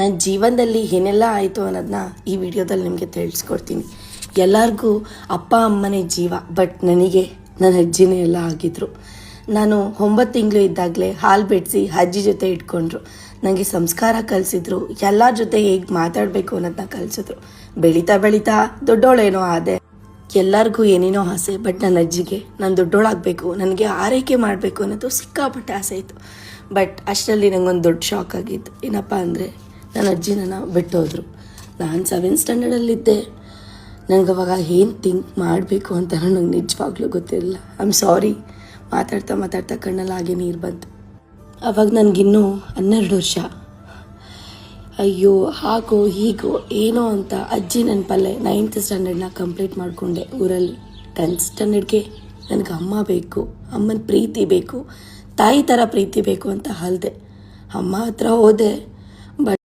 ನನ್ನ ಜೀವನದಲ್ಲಿ ಏನೆಲ್ಲ ಆಯಿತು ಅನ್ನೋದನ್ನ ಈ ವಿಡಿಯೋದಲ್ಲಿ ನಿಮಗೆ ತಿಳಿಸ್ಕೊಡ್ತೀನಿ. ಎಲ್ಲರಿಗೂ ಅಪ್ಪ ಅಮ್ಮನೇ ಜೀವ, ಬಟ್ ನನಗೆ ನನ್ನ ಅಜ್ಜಿನೇ ಎಲ್ಲ ಆಗಿದ್ರು. ನಾನು 9 ತಿಂಗಳು ಇದ್ದಾಗಲೇ ಹಾಲು ಬೆಳೆಸಿ ಅಜ್ಜಿ ಜೊತೆ ಇಟ್ಕೊಂಡ್ರು. ನನಗೆ ಸಂಸ್ಕಾರ ಕಲಿಸಿದ್ರು, ಎಲ್ಲರ ಜೊತೆ ಹೇಗೆ ಮಾತಾಡಬೇಕು ಅನ್ನೋದನ್ನ ಕಲಿಸಿದ್ರು. ಬೆಳೀತಾ ಬೆಳೀತಾ ದೊಡ್ಡೋಳೇನೋ ಆದೆ. ಎಲ್ಲರಿಗೂ ಏನೇನೋ ಆಸೆ, ಬಟ್ ನನ್ನ ಅಜ್ಜಿಗೆ ನಾನು ದೊಡ್ಡೋಳಾಗಬೇಕು, ನನಗೆ ಆರೈಕೆ ಮಾಡಬೇಕು ಅನ್ನೋದು ಸಿಕ್ಕಾಪಟ್ಟೆ ಆಸೆ ಇತ್ತು. ಬಟ್ ಅಷ್ಟರಲ್ಲಿ ನನಗೊಂದು ದೊಡ್ಡ ಶಾಕ್ ಆಗಿತ್ತು. ಏನಪ್ಪ ಅಂದರೆ ನನ್ನ ಅಜ್ಜಿ ನನ್ನ ಬಿಟ್ಟೋದ್ರು. ನಾನು 7th ಸ್ಟ್ಯಾಂಡರ್ಡಲ್ಲಿದ್ದೆ. ನನಗೆ ಅವಾಗ ಏನು ಥಿಂಕ್ ಮಾಡಬೇಕು ಅಂತ ನನಗೆ ನಿಜವಾಗ್ಲೂ ಗೊತ್ತಿರಲಿಲ್ಲ. I am sorry. ಮಾತಾಡ್ತಾ ಕಣ್ಣಲ್ಲಿ ಹಾಗೆ ನೀರು ಬಂತು. ಅವಾಗ ನನಗಿನ್ನೂ 12 ವರ್ಷ. ಅಯ್ಯೋ ಹಾಗೋ ಹೀಗೋ ಏನೋ ಅಂತ ಅಜ್ಜಿ ನೆನಪಲ್ಲೇ 9th ಸ್ಟ್ಯಾಂಡರ್ಡ್ನ ಕಂಪ್ಲೀಟ್ ಮಾಡಿಕೊಂಡೆ ಊರಲ್ಲಿ. 10th ಸ್ಟ್ಯಾಂಡರ್ಡ್ಗೆ ನನಗೆ ಅಮ್ಮ ಬೇಕು, ಅಮ್ಮನ ಪ್ರೀತಿ ಬೇಕು, ತಾಯಿ ಥರ ಪ್ರೀತಿ ಬೇಕು ಅಂತ ಅಲ್ದೆ. ಅಮ್ಮ ಹತ್ರ ಹೋದೆ.